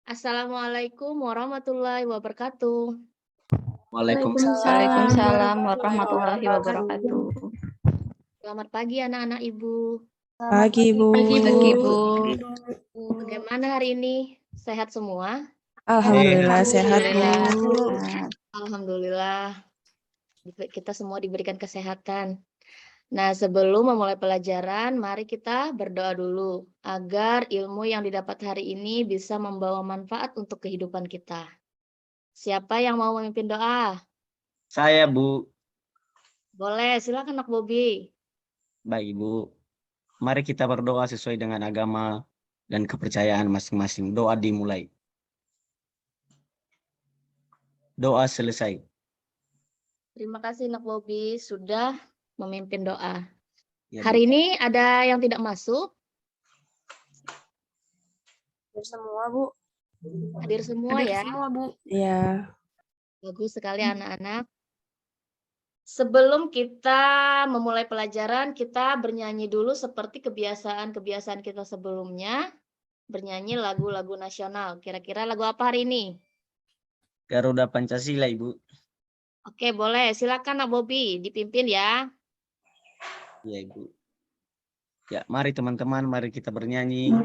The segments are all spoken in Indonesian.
Assalamualaikum warahmatullahi wabarakatuh. Waalaikumsalam warahmatullahi wabarakatuh. Selamat pagi anak-anak Ibu. Pagi, Bu. Pagi, Bu. Bagaimana hari ini? Sehat semua? Alhamdulillah sehat, Bu. Alhamdulillah. Alhamdulillah. Kita semua diberikan kesehatan. Nah, sebelum memulai pelajaran, mari kita berdoa dulu agar ilmu yang didapat hari ini bisa membawa manfaat untuk kehidupan kita. Siapa yang mau memimpin doa? Saya, Bu. Boleh, silakan Nak Bobi. Baik, Bu. Mari kita berdoa sesuai dengan agama dan kepercayaan masing-masing. Doa dimulai. Doa selesai. Terima kasih Nak Bobi sudah memimpin doa. Ya, Hari ini ada yang tidak masuk? Semua, Bu. Hadir semua ya? Bu. Iya. Bagus sekali anak-anak. Sebelum kita memulai pelajaran, kita bernyanyi dulu seperti kebiasaan-kebiasaan kita sebelumnya. Bernyanyi lagu-lagu nasional. Kira-kira lagu apa hari ini? Garuda Pancasila, Ibu. Oke, boleh. Silakan Nak Bobi, dipimpin ya. Ya, Ibu. Ya, mari teman-teman, mari kita bernyanyi.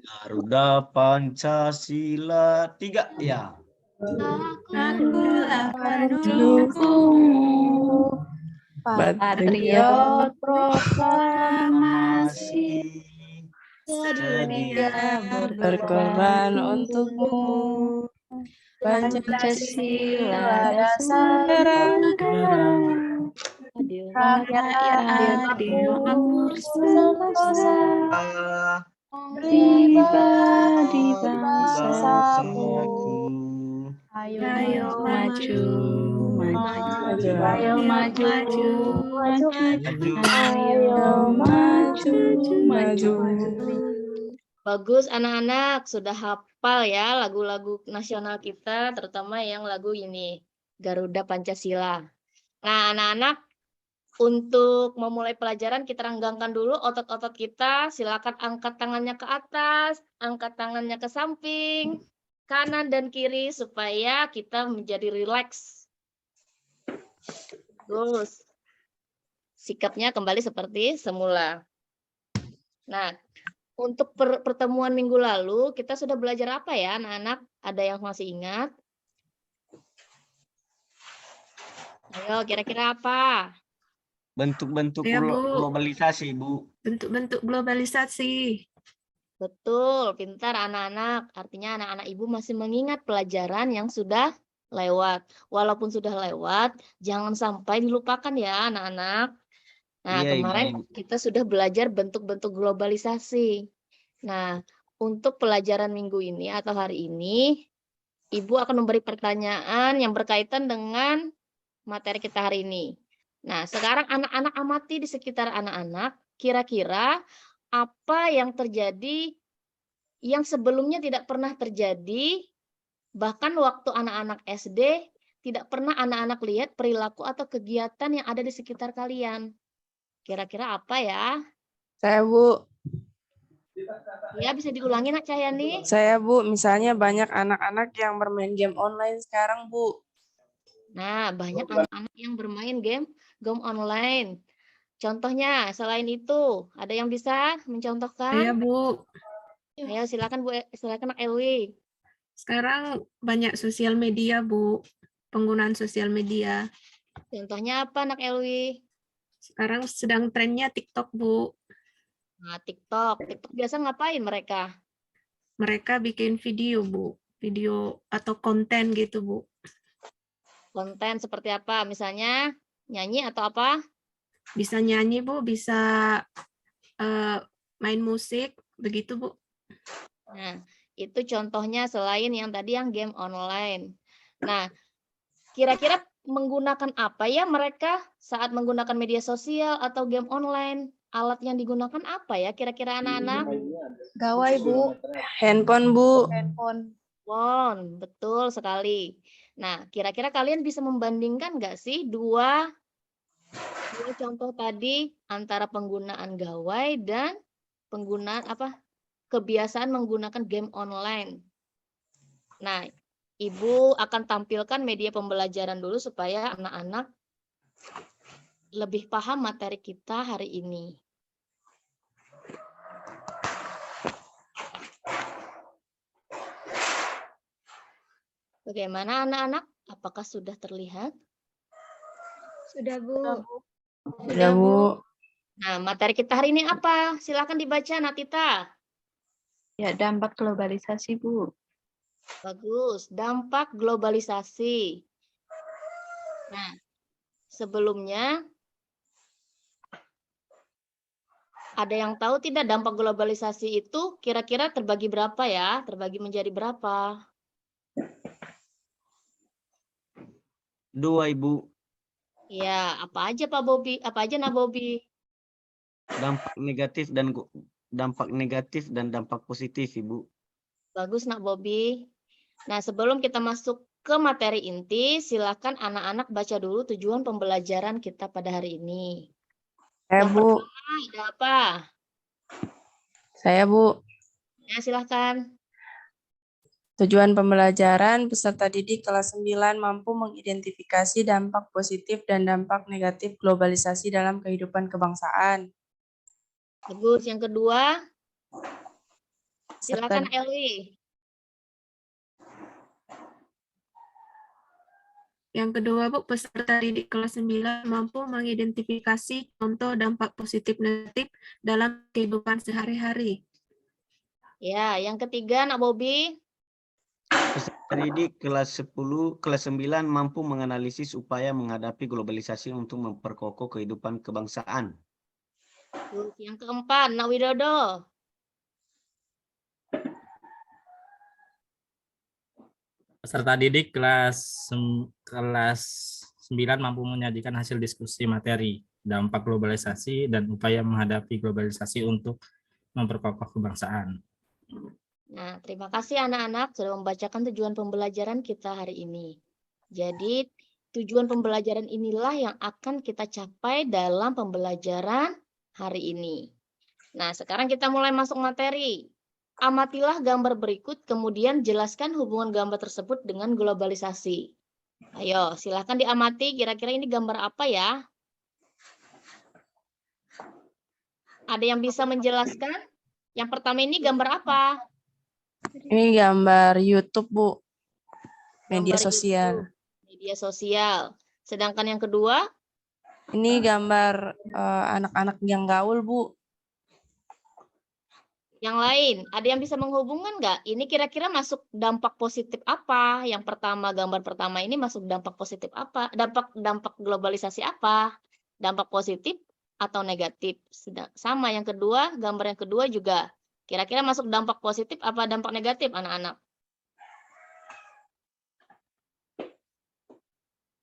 Garuda Pancasila 3, ya. Aku akan dukung patriot proklamasi sedia Berkorban untukmu. Pancasila dasar negara, rakyat adil makmur sentosa, pribadi bangsaku. Ayo maju, ayo maju, maju. Bagus anak-anak, sudah hafal ya lagu-lagu nasional kita, terutama yang lagu ini, Garuda Pancasila. Nah anak-anak, untuk memulai pelajaran kita renggangkan dulu otot-otot kita, silakan angkat tangannya ke atas, angkat tangannya ke samping, kanan dan kiri supaya kita menjadi rileks. Terus, sikapnya kembali seperti semula. Nah, untuk pertemuan minggu lalu, kita sudah belajar apa ya, anak-anak? Ada yang masih ingat? Ayo, kira-kira apa? Bentuk-bentuk Ya, Bu. globalisasi, Bu. Bentuk-bentuk globalisasi. Betul, pintar anak-anak. Artinya anak-anak ibu masih mengingat pelajaran yang sudah lewat. Walaupun sudah lewat, jangan sampai dilupakan ya anak-anak. Nah, Iya, kemarin Ibu. kita sudah belajar bentuk-bentuk globalisasi. Nah, untuk pelajaran minggu ini atau hari ini, Ibu akan memberi pertanyaan yang berkaitan dengan materi kita hari ini. Nah, sekarang anak-anak amati di sekitar anak-anak, kira-kira apa yang terjadi yang sebelumnya tidak pernah terjadi, bahkan waktu anak-anak SD tidak pernah anak-anak lihat perilaku atau kegiatan yang ada di sekitar kalian. Kira-kira apa ya? Saya, Bu. Ya, bisa diulangi Nak Cahyani. Saya, Bu. Misalnya banyak anak-anak yang bermain game online sekarang, Bu. Nah, banyak anak-anak yang bermain game online. Contohnya, selain itu, ada yang bisa mencontohkan? Ya, Bu. Ayo, silakan Bu, silakan Nak Elwi. Sekarang banyak sosial media, Bu. Penggunaan sosial media. Contohnya apa Nak Elwi? Sekarang sedang trennya TikTok, Bu. Nah, TikTok. TikTok biasa ngapain mereka? Mereka bikin video, Bu. Video atau konten gitu, Bu. Konten seperti apa? Misalnya nyanyi atau apa? Bisa nyanyi, Bu. Bisa main musik, begitu, Bu. Nah, itu contohnya selain yang tadi yang game online. Nah, kira-kira menggunakan apa ya mereka saat menggunakan media sosial atau game online? Alat yang digunakan apa ya kira-kira anak-anak? Gawai, Bu. Handphone, Bu. Handphone. Betul sekali. Nah, kira-kira kalian bisa membandingkan nggak sih dua contoh tadi antara penggunaan gawai dan penggunaan kebiasaan menggunakan game online? Nah, Ibu akan tampilkan media pembelajaran dulu supaya anak-anak lebih paham materi kita hari ini. Bagaimana anak-anak? Apakah sudah terlihat? Sudah, Bu. Sudah, Bu. Nah, materi kita hari ini apa? Silakan dibaca, Natita. Ya, dampak globalisasi, Bu. Bagus, dampak globalisasi. Nah, sebelumnya ada yang tahu tidak dampak globalisasi itu kira-kira terbagi berapa ya? Terbagi menjadi berapa? 2, Ibu. Ya, apa aja Pak Bobi? Apa aja Nak Bobi? Dampak negatif dan dampak positif, Ibu. Bagus Nak Bobi. Nah, sebelum kita masuk ke materi inti, silakan anak-anak baca dulu tujuan pembelajaran kita pada hari ini. Saya, Yang Bu. pertama ada apa? Saya, Bu. Ya, silakan. Tujuan pembelajaran peserta didik kelas 9 mampu mengidentifikasi dampak positif dan dampak negatif globalisasi dalam kehidupan kebangsaan. Bagus. Yang kedua, Peserta silakan Elwi. Yang kedua, Bu, peserta didik kelas 9 mampu mengidentifikasi contoh dampak positif negatif dalam kehidupan sehari-hari. Ya, yang ketiga Nak Bobi. Peserta didik kelas 9 mampu menganalisis upaya menghadapi globalisasi untuk memperkokoh kehidupan kebangsaan. Bagus. Yang keempat Nak Widodo. Peserta didik kelas 9 mampu menyajikan hasil diskusi materi, dampak globalisasi, dan upaya menghadapi globalisasi untuk memperkokoh kebangsaan. Nah, terima kasih anak-anak sudah membacakan tujuan pembelajaran kita hari ini. Jadi, tujuan pembelajaran inilah yang akan kita capai dalam pembelajaran hari ini. Nah, sekarang kita mulai masuk materi. Amatilah gambar berikut, kemudian jelaskan hubungan gambar tersebut dengan globalisasi. Ayo, silahkan diamati, kira-kira ini gambar apa ya? Ada yang bisa menjelaskan? Yang pertama ini gambar apa? Ini gambar YouTube, Bu. Media Gambar sosial. YouTube, media sosial. Sedangkan yang kedua, Ini gambar anak-anak yang gaul, Bu. yang lain, ada yang bisa menghubungkan nggak? Ini kira-kira masuk dampak positif apa? Yang pertama, gambar pertama ini masuk dampak positif apa? Dampak globalisasi apa? Dampak positif atau negatif? Sama yang kedua, gambar yang kedua juga. Kira-kira masuk dampak positif apa dampak negatif, anak-anak?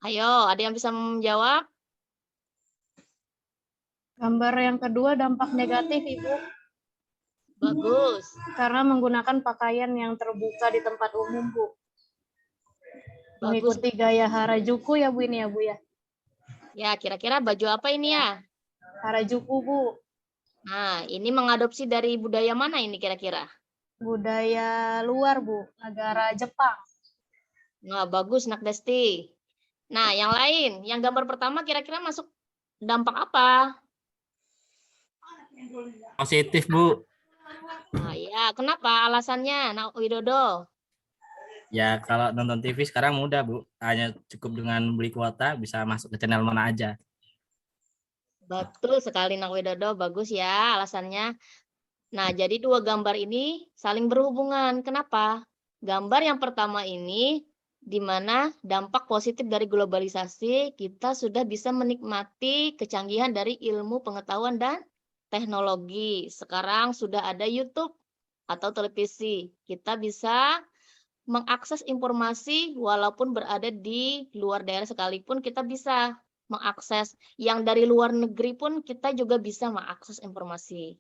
Ayo, ada yang bisa menjawab? Gambar yang kedua dampak negatif, Ibu. Bagus. Karena menggunakan pakaian yang terbuka di tempat umum, Bu. Bagus. Mengikuti gaya Harajuku ya, Bu, ini ya, Bu ya. Ya, kira-kira baju apa ini ya? Harajuku, Bu. Nah, ini mengadopsi dari budaya mana ini kira-kira? Budaya luar, Bu. Negara Jepang. Nah, bagus, Nak Desti. Nah, yang lain, yang gambar pertama kira-kira masuk dampak apa? Positif, Bu. Nah, ya, kenapa alasannya, Nak Widodo? Ya, kalau nonton TV sekarang mudah, Bu. Hanya cukup dengan beli kuota, bisa masuk ke channel mana aja. Betul sekali, Nak Widodo. Bagus ya alasannya. Nah, jadi dua gambar ini saling berhubungan. Kenapa? Gambar yang pertama ini, di mana dampak positif dari globalisasi, kita sudah bisa menikmati kecanggihan dari ilmu pengetahuan dan teknologi. Sekarang sudah ada YouTube atau televisi. Kita bisa mengakses informasi walaupun berada di luar daerah sekalipun kita bisa mengakses. Yang dari luar negeri pun kita juga bisa mengakses informasi.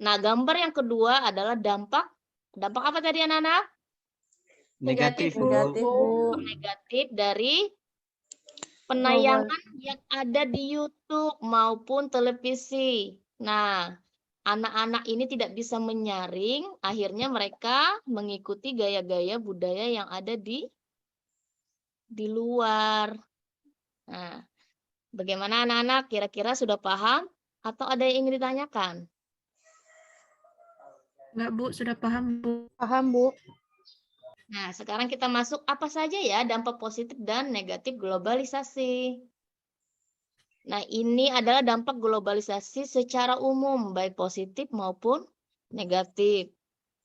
Nah, gambar yang kedua adalah dampak apa tadi anak-anak? Negatif, Bu. Negatif, Bu. Negatif dari penayangan yang ada di YouTube maupun televisi. Nah, anak-anak ini tidak bisa menyaring, akhirnya mereka mengikuti gaya-gaya budaya yang ada di luar. Nah, bagaimana anak-anak? Kira-kira sudah paham atau ada yang ingin ditanyakan? Enggak, Bu, sudah paham, Bu. Paham, Bu. Nah, sekarang kita masuk apa saja ya dampak positif dan negatif globalisasi. Nah, ini adalah dampak globalisasi secara umum, baik positif maupun negatif.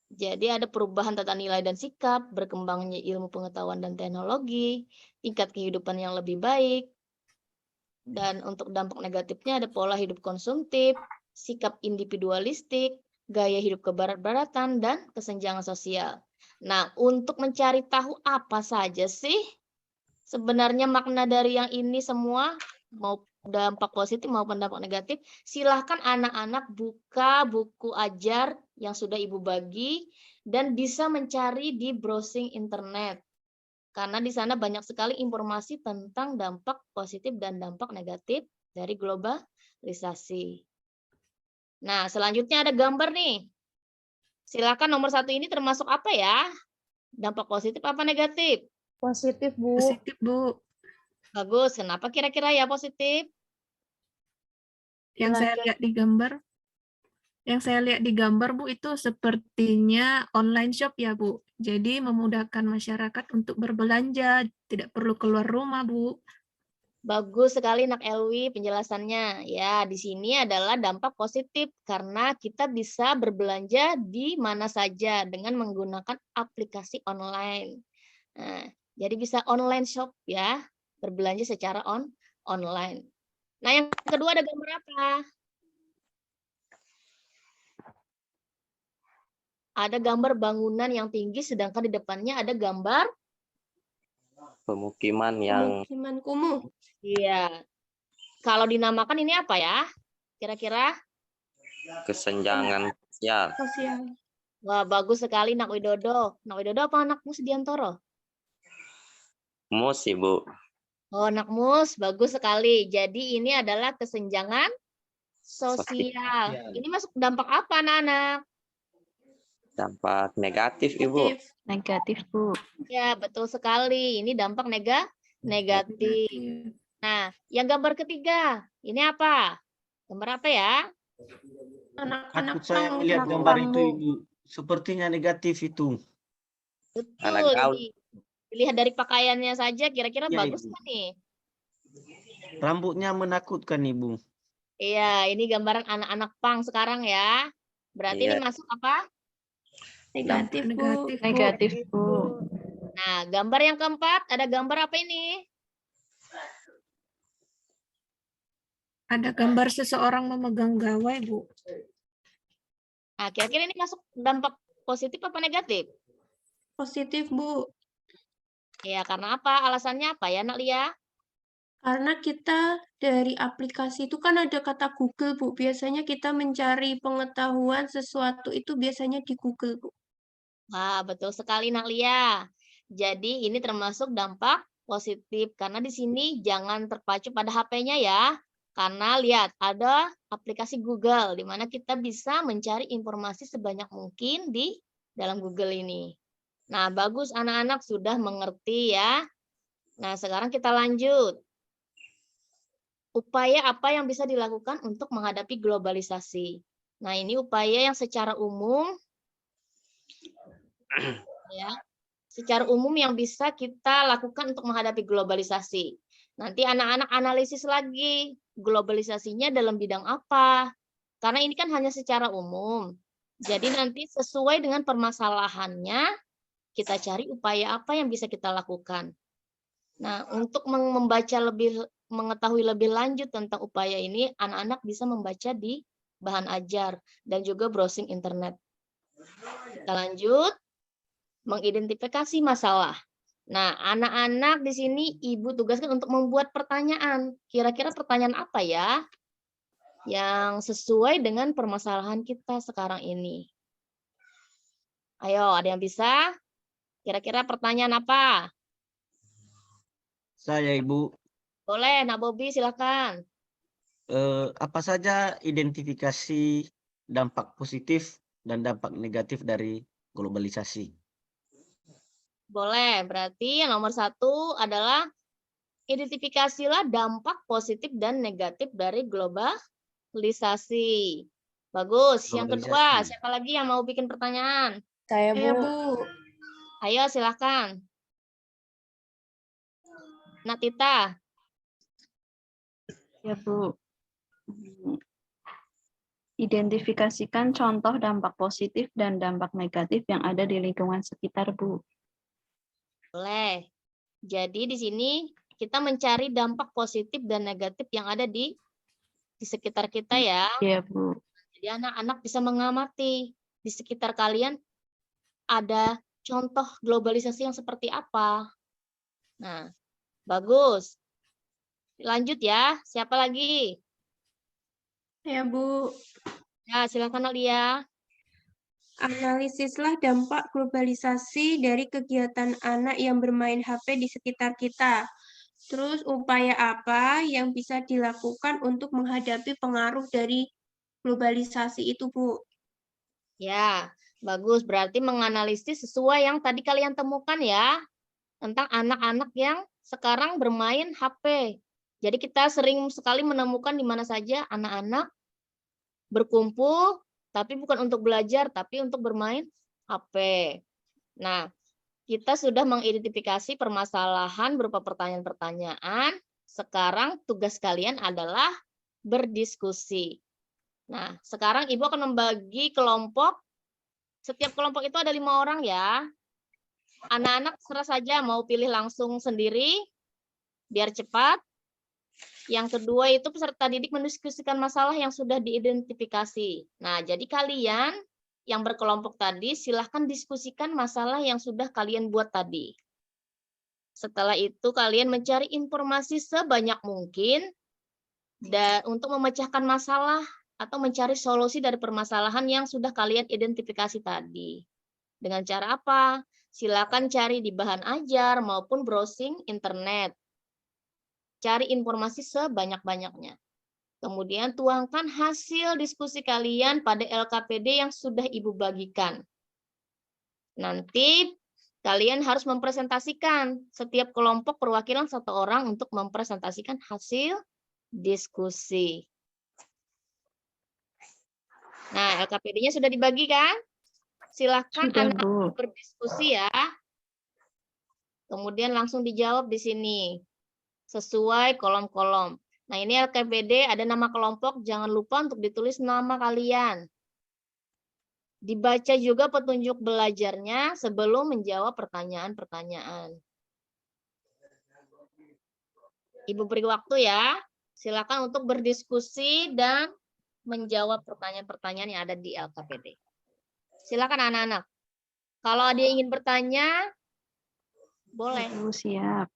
Jadi ada perubahan tata nilai dan sikap, berkembangnya ilmu pengetahuan dan teknologi, tingkat kehidupan yang lebih baik. Dan untuk dampak negatifnya ada pola hidup konsumtif, sikap individualistik, gaya hidup kebarat-baratan, dan kesenjangan sosial. Nah, untuk mencari tahu apa saja sih sebenarnya makna dari yang ini semua, mau dampak positif maupun dampak negatif, silahkan anak-anak buka buku ajar yang sudah Ibu bagi dan bisa mencari di browsing internet. Karena di sana banyak sekali informasi tentang dampak positif dan dampak negatif dari globalisasi. Nah, selanjutnya ada gambar nih. Silakan nomor 1 ini termasuk apa ya? Dampak positif apa negatif? Positif, Bu. Positif, Bu. Bagus. Kenapa kira-kira ya positif? Yang saya lihat di gambar, Bu, itu sepertinya online shop ya, Bu. Jadi memudahkan masyarakat untuk berbelanja, tidak perlu keluar rumah, Bu. Bagus sekali Nak Elwi penjelasannya. Ya, di sini adalah dampak positif karena kita bisa berbelanja di mana saja dengan menggunakan aplikasi online. Nah, jadi bisa online shop ya, berbelanja secara online. Nah, yang kedua ada gambar apa? Ada gambar bangunan yang tinggi sedangkan di depannya ada gambar pemukiman yang Pemukiman kumuh. iya. Kalau dinamakan ini apa ya? Kira-kira? kesenjangan sosial. Sosial. Wah, bagus sekali Nak Widodo. Nak Widodo apa Nak Musdiantoro? Mus, Ibu. Oh, Nak Mus, bagus sekali. Jadi ini adalah kesenjangan sosial. Ini masuk dampak apa anak-anak? Dampak negatif, Ibu. Negatif, Bu. Ya, betul sekali. Ini dampak negatif. Nah, yang gambar ketiga, ini apa? Gambar apa ya? Takut saya melihat gambar itu, Ibu. Sepertinya negatif itu. Anak Betul. gaul. Dilihat dari pakaiannya saja, kira-kira Ya, bagus Ibu. nggak nih? Rambutnya menakutkan, Ibu. Iya, ini gambaran anak-anak pang sekarang ya. Berarti ini Iya. masuk apa? Negatif, Bu. Negatif, Bu. Nah, gambar yang keempat, ada gambar apa ini? Ada gambar seseorang memegang gawai, Bu. Nah, kira-kira ini masuk dampak positif apa negatif? Positif, Bu. Ya, karena apa? Alasannya apa ya, Nak Lia? Karena kita dari aplikasi itu kan ada kata Google, Bu. Biasanya kita mencari pengetahuan sesuatu itu biasanya di Google, Bu. Wah, betul sekali, Nak Lia. Jadi, ini termasuk dampak positif. Karena di sini jangan terpacu pada HP-nya ya. Karena lihat, ada aplikasi Google, di mana kita bisa mencari informasi sebanyak mungkin di dalam Google ini. Nah, bagus anak-anak sudah mengerti ya. Nah, sekarang kita lanjut. Upaya apa yang bisa dilakukan untuk menghadapi globalisasi? Nah, ini upaya yang secara umum ya. Secara umum yang bisa kita lakukan untuk menghadapi globalisasi. Nanti anak-anak analisis lagi globalisasinya dalam bidang apa. Karena ini kan hanya secara umum. Jadi nanti sesuai dengan permasalahannya kita cari upaya apa yang bisa kita lakukan. Nah, untuk mengetahui lebih lanjut tentang upaya ini, anak-anak bisa membaca di bahan ajar dan juga browsing internet. Kita lanjut, mengidentifikasi masalah. Nah, anak-anak di sini Ibu tugaskan untuk membuat pertanyaan. Kira-kira pertanyaan apa ya yang sesuai dengan permasalahan kita sekarang ini? Ayo, ada yang bisa? Kira-kira pertanyaan apa? Saya, Ibu. Boleh, Nak Bobi silakan. Apa saja identifikasi dampak positif dan dampak negatif dari globalisasi. Boleh, berarti yang nomor 1 adalah identifikasilah dampak positif dan negatif dari globalisasi. Bagus. Yang kedua, Globalisasi. siapa lagi yang mau bikin pertanyaan? Saya, Ya, Bu. Bu. Ayo, silakan. Natita. Ya, Bu. Identifikasikan contoh dampak positif dan dampak negatif yang ada di lingkungan sekitar, Bu. Boleh. Jadi di sini kita mencari dampak positif dan negatif yang ada di sekitar kita ya. Iya, Bu. Jadi anak-anak bisa mengamati di sekitar kalian ada contoh globalisasi yang seperti apa. Nah, bagus. Lanjut ya. Siapa lagi? Ya, Bu. Ya, silakan Alia. Analisislah dampak globalisasi dari kegiatan anak yang bermain HP di sekitar kita. Terus upaya apa yang bisa dilakukan untuk menghadapi pengaruh dari globalisasi itu, Bu? Ya, bagus. Berarti menganalisis sesuai yang tadi kalian temukan ya. Tentang anak-anak yang sekarang bermain HP. Jadi kita sering sekali menemukan di mana saja anak-anak berkumpul, tapi bukan untuk belajar, tapi untuk bermain HP. Nah, kita sudah mengidentifikasi permasalahan berupa pertanyaan-pertanyaan. Sekarang tugas kalian adalah berdiskusi. Nah, sekarang Ibu akan membagi kelompok. Setiap kelompok itu ada 5 orang ya. Anak-anak serah saja mau pilih langsung sendiri, biar cepat. Yang kedua itu peserta didik mendiskusikan masalah yang sudah diidentifikasi. Nah, jadi kalian yang berkelompok tadi silahkan diskusikan masalah yang sudah kalian buat tadi. Setelah itu kalian mencari informasi sebanyak mungkin dan untuk memecahkan masalah atau mencari solusi dari permasalahan yang sudah kalian identifikasi tadi. Dengan cara apa? Silakan cari di bahan ajar maupun browsing internet. Cari informasi sebanyak-banyaknya. Kemudian tuangkan hasil diskusi kalian pada LKPD yang sudah Ibu bagikan. Nanti kalian harus mempresentasikan. Setiap kelompok perwakilan 1 orang untuk mempresentasikan hasil diskusi. Nah, LKPD-nya sudah dibagi kan? Silakan Sudah, anak Bu. berdiskusi ya. Kemudian langsung dijawab di sini. Sesuai kolom-kolom. Nah, ini LKPD ada nama kelompok, jangan lupa untuk ditulis nama kalian. Dibaca juga petunjuk belajarnya sebelum menjawab pertanyaan-pertanyaan. Ibu beri waktu ya. Silakan untuk berdiskusi dan menjawab pertanyaan-pertanyaan yang ada di LKPD. Silakan anak-anak. Kalau ada yang ingin bertanya, boleh. Bu, siap.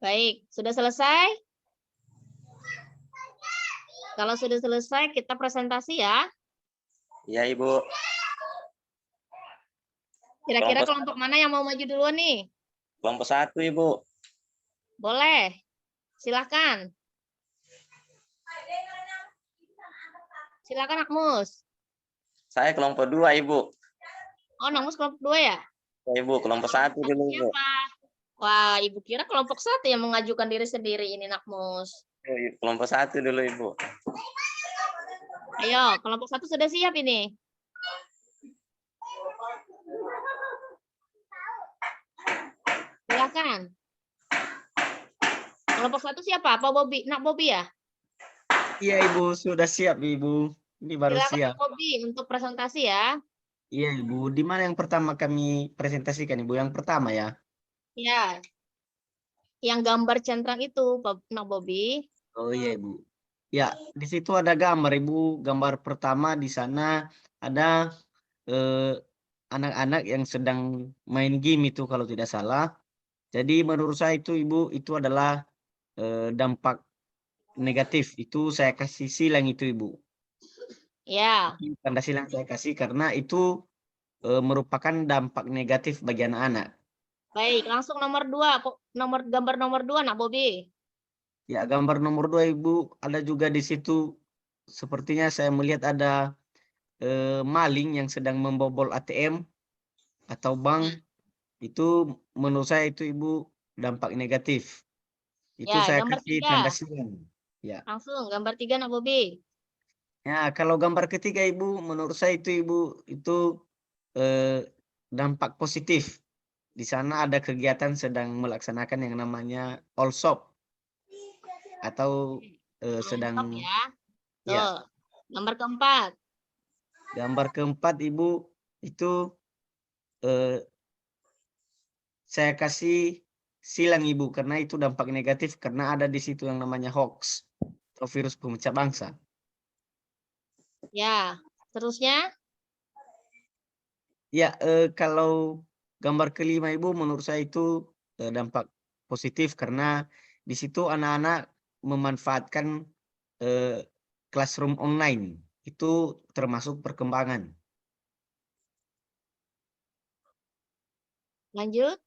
Baik, sudah selesai? Kalau sudah selesai, kita presentasi ya. Ya, Ibu. Kira-kira kelompok mana yang mau maju duluan nih? Kelompok 1, Ibu. Boleh. Silakan. Silakan Akmus. Saya kelompok 2, Ibu. Oh, Akmus kelompok 2 ya? Ya, Ibu, kelompok 1 dulu, Ibu. Siapa? Wah, Ibu kira kelompok 1 yang mengajukan diri sendiri ini, Nakmus. Kelompok 1 dulu, Ibu. Ayo, kelompok 1 sudah siap ini. Silakan. Kelompok 1 siapa? Pak Bobi? Nak Bobi ya? Iya, Ibu, sudah siap, Ibu. Ini baru Silakan siap. Pak Bobi untuk presentasi ya. Iya, Ibu. Di mana yang pertama kami presentasikan, Ibu? Yang pertama ya? Ya. Yang gambar centang itu, Nak Bobi. Oh iya, Ibu. Ya, di situ ada gambar, Ibu. Gambar pertama di sana ada anak-anak yang sedang main game itu kalau tidak salah. Jadi menurut saya itu, Ibu, itu adalah dampak negatif. Itu saya kasih silang itu, Ibu. Ya. Tanda silang saya kasih karena itu merupakan dampak negatif bagi anak-anak. Baik, langsung nomor 2, gambar nomor 2, Nak Bobi. Ya, gambar nomor 2 Ibu, ada juga di situ sepertinya saya melihat ada maling yang sedang membobol ATM atau bank. Itu menurut saya itu Ibu dampak negatif. Itu Ya, saya gambar kasih 3. tanda silang. Ya. Langsung gambar 3, Nak Bobi. Ya, kalau gambar ketiga Ibu, menurut saya itu Ibu itu dampak positif. Di sana ada kegiatan sedang melaksanakan yang namanya all shop atau sedang Stop ya. Tuh, ya. nomor keempat. Gambar keempat Ibu itu saya kasih silang Ibu karena itu dampak negatif karena ada di situ yang namanya hoax atau virus pemecah bangsa. Ya, terusnya. Ya, kalau gambar kelima Ibu menurut saya itu dampak positif karena di situ anak-anak memanfaatkan classroom online. Itu termasuk perkembangan. Lanjut.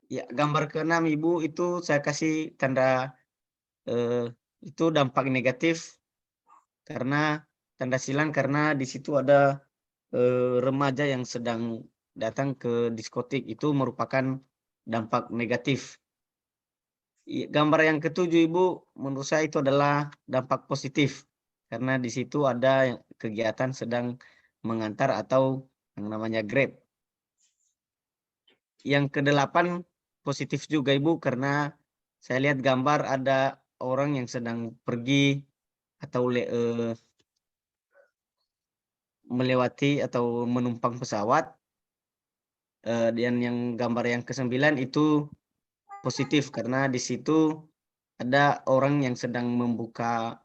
Ya, gambar keenam Ibu itu saya kasih tanda itu dampak negatif karena tanda silang karena di situ ada remaja yang sedang datang ke diskotik, itu merupakan dampak negatif. Gambar yang ketujuh Ibu menurut saya itu adalah dampak positif karena di situ ada kegiatan sedang mengantar atau yang namanya Grab. Yang kedelapan positif juga Ibu karena saya lihat gambar ada orang yang sedang pergi atau melewati atau menumpang pesawat. Dan yang gambar yang ke-9 itu positif karena di situ ada orang yang sedang membuka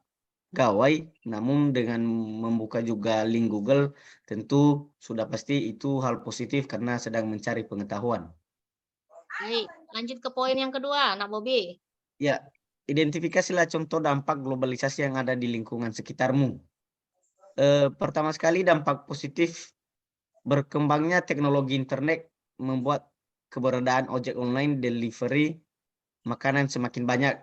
gawai, namun dengan membuka juga link Google tentu sudah pasti itu hal positif karena sedang mencari pengetahuan. Baik, lanjut ke poin yang kedua, Nak Bobi. Ya, identifikasilah contoh dampak globalisasi yang ada di lingkungan sekitarmu. Pertama sekali dampak positif, berkembangnya teknologi internet membuat keberadaan ojek online delivery makanan semakin banyak.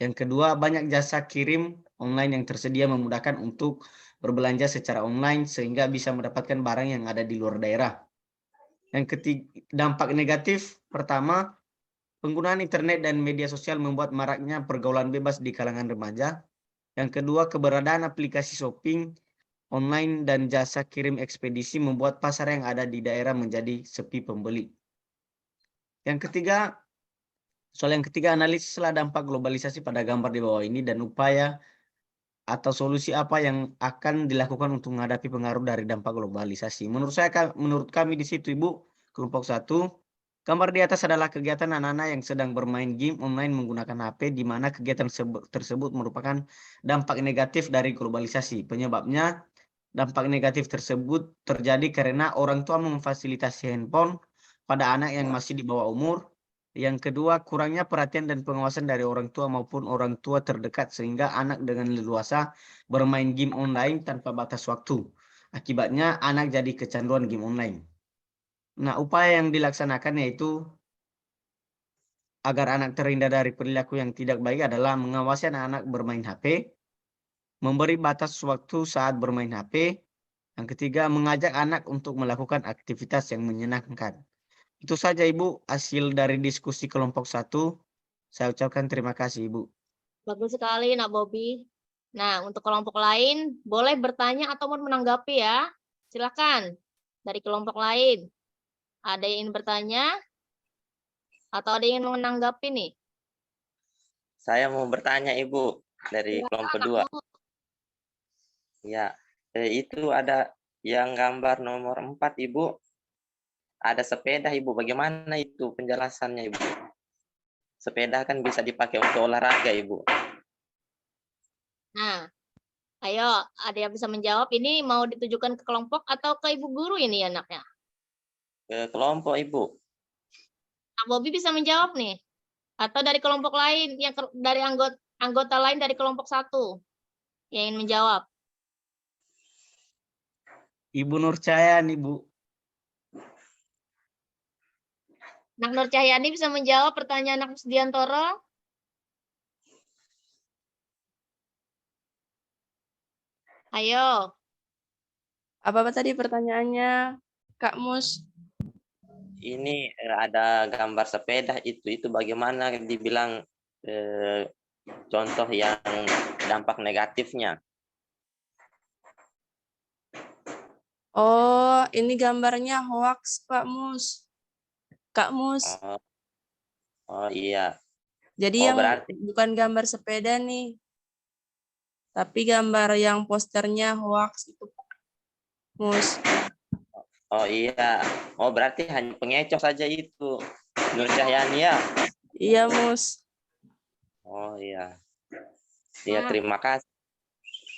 Yang kedua, banyak jasa kirim online yang tersedia memudahkan untuk berbelanja secara online sehingga bisa mendapatkan barang yang ada di luar daerah. Yang ketiga, dampak negatif pertama, penggunaan internet dan media sosial membuat maraknya pergaulan bebas di kalangan remaja. Yang kedua, keberadaan aplikasi shopping online dan jasa kirim ekspedisi membuat pasar yang ada di daerah menjadi sepi pembeli. Yang ketiga, analisislah dampak globalisasi pada gambar di bawah ini dan upaya atau solusi apa yang akan dilakukan untuk menghadapi pengaruh dari dampak globalisasi. Menurut kami di situ Ibu, kelompok 1, gambar di atas adalah kegiatan anak-anak yang sedang bermain game online menggunakan HP, di mana kegiatan tersebut merupakan dampak negatif dari globalisasi. Penyebabnya, dampak negatif tersebut terjadi karena orang tua memfasilitasi handphone pada anak yang masih di bawah umur. Yang kedua, kurangnya perhatian dan pengawasan dari orang tua maupun orang tua terdekat sehingga anak dengan leluasa bermain game online tanpa batas waktu. Akibatnya anak jadi kecanduan game online. Nah, upaya yang dilaksanakan yaitu agar anak terhindar dari perilaku yang tidak baik adalah mengawasi anak-anak bermain HP, memberi batas waktu saat bermain HP. Yang ketiga, mengajak anak untuk melakukan aktivitas yang menyenangkan. Itu saja Ibu hasil dari diskusi kelompok 1. Saya ucapkan terima kasih Ibu. Bagus sekali, Nak Bobi. Nah, untuk kelompok lain, boleh bertanya ataupun menanggapi ya. Silakan. Dari kelompok lain. Ada yang ingin bertanya? Atau ada yang ingin menanggapi nih? Saya mau bertanya Ibu dari kelompok 2. Ya, itu ada yang gambar nomor 4 Ibu. Ada sepeda Ibu, bagaimana itu penjelasannya Ibu? Sepeda kan bisa dipakai untuk olahraga Ibu. Nah, ayo, ada yang bisa menjawab. Ini mau ditujukan ke kelompok atau ke ibu guru ini anaknya? Ke kelompok Ibu. Nah, Bobi bisa menjawab nih. Atau dari kelompok lain, yang dari anggota lain dari kelompok 1 yang ingin menjawab. Ibu Nur Cayan Ibu. Nak Nur Cahyani bisa menjawab pertanyaan Nak Musdiantoro? Ayo. Apa tadi pertanyaannya, Kak Mus? Ini ada gambar sepeda itu bagaimana dibilang contoh yang dampak negatifnya? Oh, ini gambarnya hoax, Pak Mus. Kak Mus. Oh iya. Jadi Oh, yang berarti bukan gambar sepeda nih. Tapi gambar yang posternya hoax itu, Pak Mus. oh iya. Oh, berarti hanya pengecoh saja itu. Nur Cahyani ya. Iya, Mus. Oh iya. Iya, Nah. terima kasih.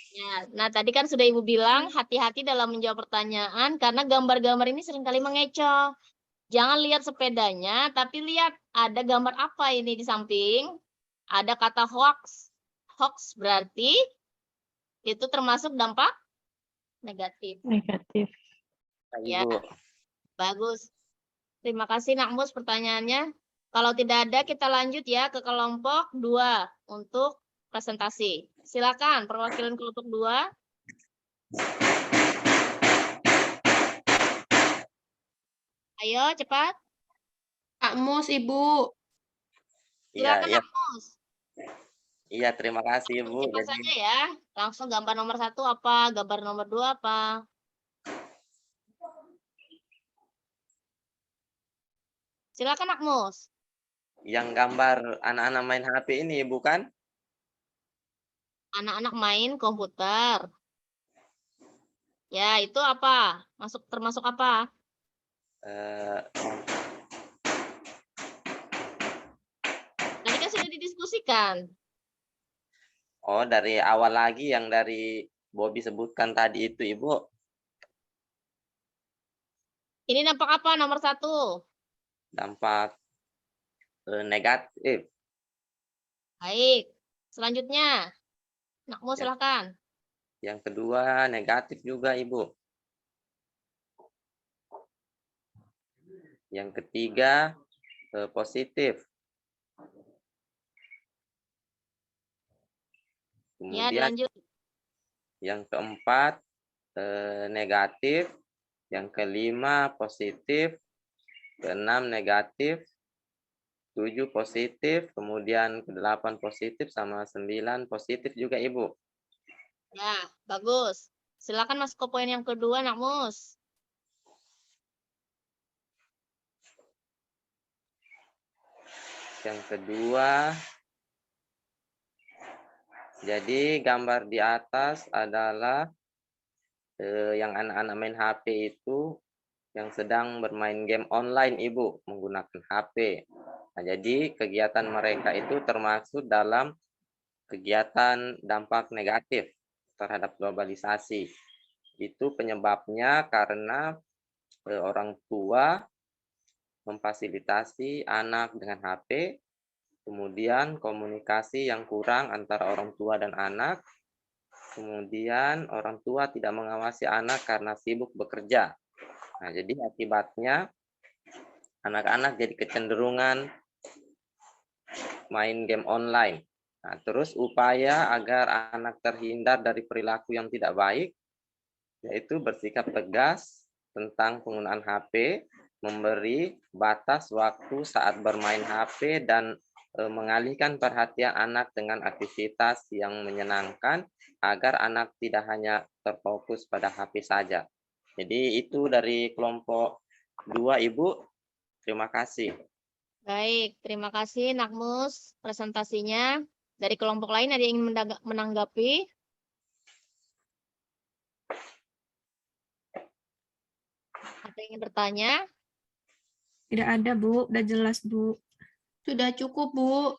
Ya, nah tadi kan sudah Ibu bilang hati-hati dalam menjawab pertanyaan karena gambar-gambar ini seringkali mengecoh. Jangan lihat sepedanya, tapi lihat ada gambar apa ini di samping. Ada kata hoax. Hoax berarti itu termasuk dampak negatif. Negatif. Ya, Ibu. bagus. Terima kasih Nakmus pertanyaannya. Kalau tidak ada kita lanjut ya ke kelompok 2 untuk presentasi. Silakan perwakilan kelompok 2. Ayo cepat. Kak Mus, Ibu. Iya, Silakan iya. Nakmus. Iya, terima kasih, Ibu. Cepat Jadi saja ya. Langsung gambar nomor 1 apa, gambar nomor 2 apa. Silakan Nakmus. yang gambar anak-anak main HP ini, bukan? Anak-anak main komputer. Ya, itu apa? Termasuk apa? Tadi kan sudah didiskusikan. Oh, dari awal lagi yang dari Bobby sebutkan tadi itu, Ibu. Ini dampak apa nomor 1? Dampak negatif. Baik. Selanjutnya. Nakmus Ya. silakan. Yang kedua negatif juga, Ibu. Yang ketiga positif. Ya, Kemudian dilanjut. yang keempat negatif. Yang kelima positif. Keenam negatif. 7 positif. Kemudian ke-8 positif sama 9 positif juga, Ibu. Ya, bagus. Silakan masuk ke poin yang kedua, Nakmus. Yang kedua, jadi gambar di atas adalah yang anak-anak main HP itu yang sedang bermain game online, Ibu, menggunakan HP. Nah, jadi kegiatan mereka itu termasuk dalam kegiatan dampak negatif terhadap globalisasi. Itu penyebabnya karena orang tua memfasilitasi anak dengan HP, kemudian komunikasi yang kurang antara orang tua dan anak, kemudian orang tua tidak mengawasi anak karena sibuk bekerja. Nah, jadi akibatnya anak-anak jadi kecenderungan main game online. Nah, terus upaya agar anak terhindar dari perilaku yang tidak baik, yaitu bersikap tegas tentang penggunaan HP, memberi batas waktu saat bermain HP, dan mengalihkan perhatian anak dengan aktivitas yang menyenangkan agar anak tidak hanya terfokus pada HP saja. Jadi itu dari kelompok 2, Ibu. Terima kasih. Baik, terima kasih Nakmus presentasinya. Dari kelompok lain ada yang ingin menanggapi? Atau ingin bertanya? Tidak ada, Bu. Udah jelas, Bu. Sudah cukup, Bu.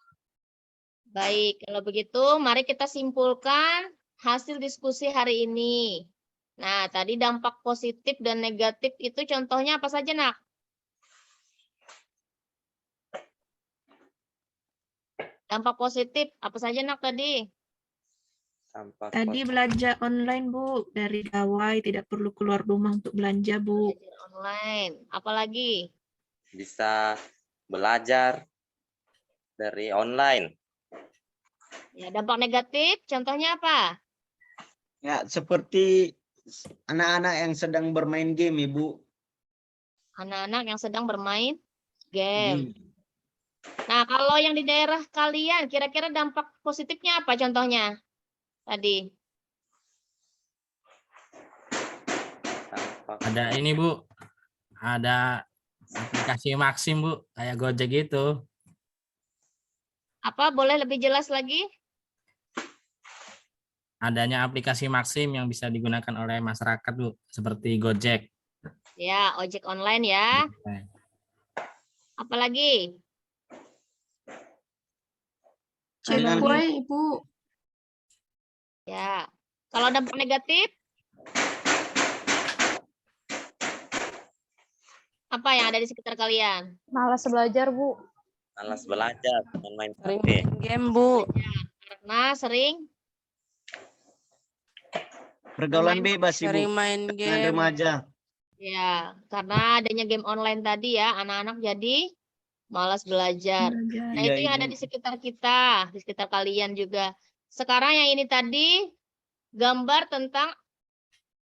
Baik, kalau begitu mari kita simpulkan hasil diskusi hari ini. Nah, tadi dampak positif dan negatif itu contohnya apa saja, Nak? Dampak positif apa saja, Nak, tadi? Tadi belanja online, Bu. Dari gawai, tidak perlu keluar rumah untuk belanja, Bu. Belajar online. Apalagi? Bisa belajar dari online. Ya, dampak negatif contohnya apa? Ya, seperti anak-anak yang sedang bermain game, Ibu. Anak-anak yang sedang bermain game. Nah, kalau yang di daerah kalian, kira-kira dampak positifnya apa contohnya? Tadi. Dampak Ada ini Bu, ada aplikasi Maxim Bu, kayak Gojek gitu. Apa? Boleh lebih jelas lagi? Adanya aplikasi Maxim yang bisa digunakan oleh masyarakat Bu, seperti Gojek. Ya, ojek online ya. Apalagi? Dengan- Checkpoint, Ibu. Ya. Kalau dampak negatif? Apa yang ada di sekitar kalian? Malas belajar, Bu. malas belajar dengan main Sering HP. main game, Bu. Karena sering Pergaulan bermain bebas, Ibu. Sering main Dengan game. remaja. Ya, karena adanya game online tadi ya, anak-anak jadi malas belajar. Belajar. Nah, Iya, itu yang ada Ibu. di sekitar kita, di sekitar kalian juga. Sekarang yang ini tadi, gambar tentang,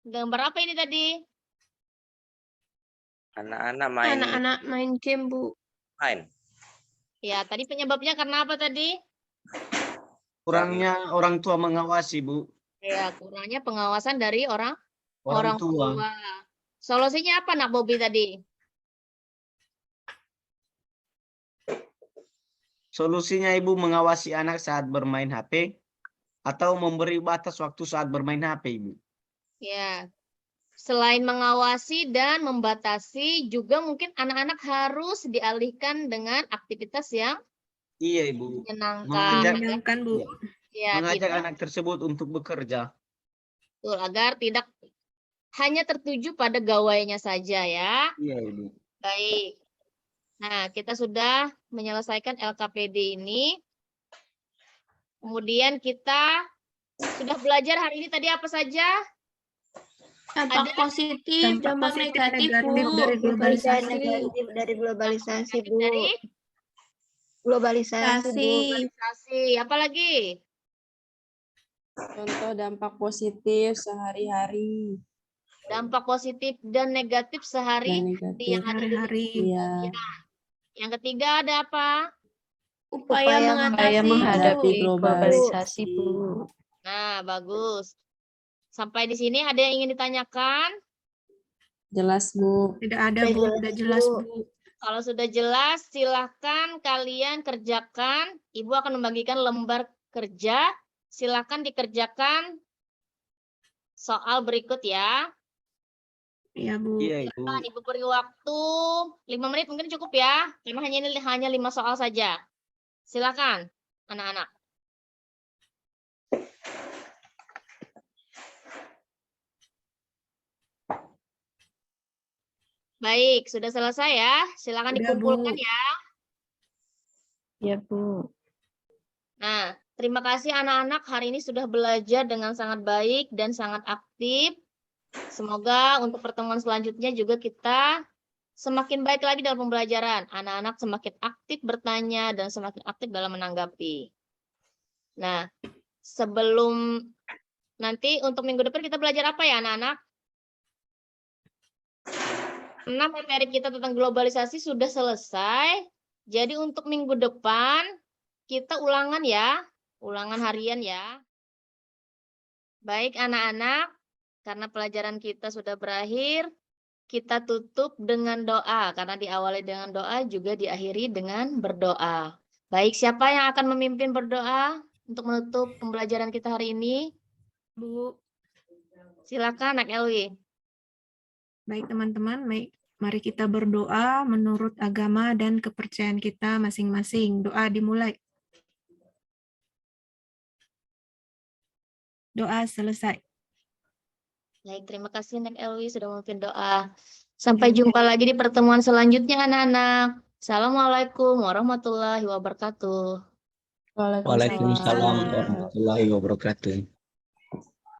gambar apa ini tadi? Anak-anak main Anak-anak main game, Bu. main. Ya, tadi penyebabnya karena apa tadi? Kurangnya orang tua mengawasi, Bu. Ya, kurangnya pengawasan dari orang Orang tua. Solusinya apa, Nak Bobi tadi? Solusinya Ibu mengawasi anak saat bermain HP atau memberi batas waktu saat bermain HP, Ibu. Ya, selain mengawasi dan membatasi, juga mungkin anak-anak harus dialihkan dengan aktivitas yang Iya, Ibu. menyenangkan. Mengajak- Menyenangkan, Bu. Ya, Mengajak tidak, anak tersebut untuk bekerja. betul, agar tidak hanya tertuju pada gawainya saja ya. Iya, Ibu. Baik. Nah, kita sudah menyelesaikan LKPD ini. Kemudian kita sudah belajar hari ini tadi apa saja? Dampak Ada positif, dampak positif, negatif, negatif Bu. dari globalisasi. Dari globalisasi, Bu. dari Globalisasi, Bu. globalisasi. Apalagi? Contoh dampak positif sehari-hari Dampak positif dan negatif dan sehari negatif. yang ada di Hari-hari. Iya. Yang ketiga ada apa? Upaya mengatasi, menghadapi Bu. globalisasi, Bu. Nah, bagus. Sampai di sini ada yang ingin ditanyakan? Jelas, Bu. Tidak ada, Bu. Sudah jelas, Bu. Kalau sudah jelas, silahkan kalian kerjakan. Ibu akan membagikan lembar kerja. Silahkan dikerjakan soal berikut ya. Iya, Bu. Iya, Ibu. Silahkan Ibu beri waktu 5 menit mungkin cukup ya. Karena hanya 5 soal saja. Silakan, anak-anak. Baik, sudah selesai ya. Silakan Sudah, dikumpulkan Bu. ya. Ya, Bu. Nah, terima kasih anak-anak hari ini sudah belajar dengan sangat baik dan sangat aktif. Semoga untuk pertemuan selanjutnya juga kita semakin baik lagi dalam pembelajaran. Anak-anak semakin aktif bertanya dan semakin aktif dalam menanggapi. Nah, sebelum nanti untuk minggu depan kita belajar apa ya anak-anak? 6 materi kita tentang globalisasi sudah selesai. Jadi untuk minggu depan kita ulangan ya, ulangan harian ya. Baik anak-anak, karena pelajaran kita sudah berakhir, kita tutup dengan doa. Karena diawali dengan doa, juga diakhiri dengan berdoa. Baik, siapa yang akan memimpin berdoa untuk menutup pembelajaran kita hari ini? Bu. Silakan, Nak Elwi. Baik, teman-teman. Mari kita berdoa menurut agama dan kepercayaan kita masing-masing. Doa dimulai. Doa selesai. Baik, terima kasih Nak Elwi sudah memimpin doa. Sampai jumpa lagi di pertemuan selanjutnya anak-anak. Assalamualaikum warahmatullahi wabarakatuh. Waalaikumsalam warahmatullahi wabarakatuh.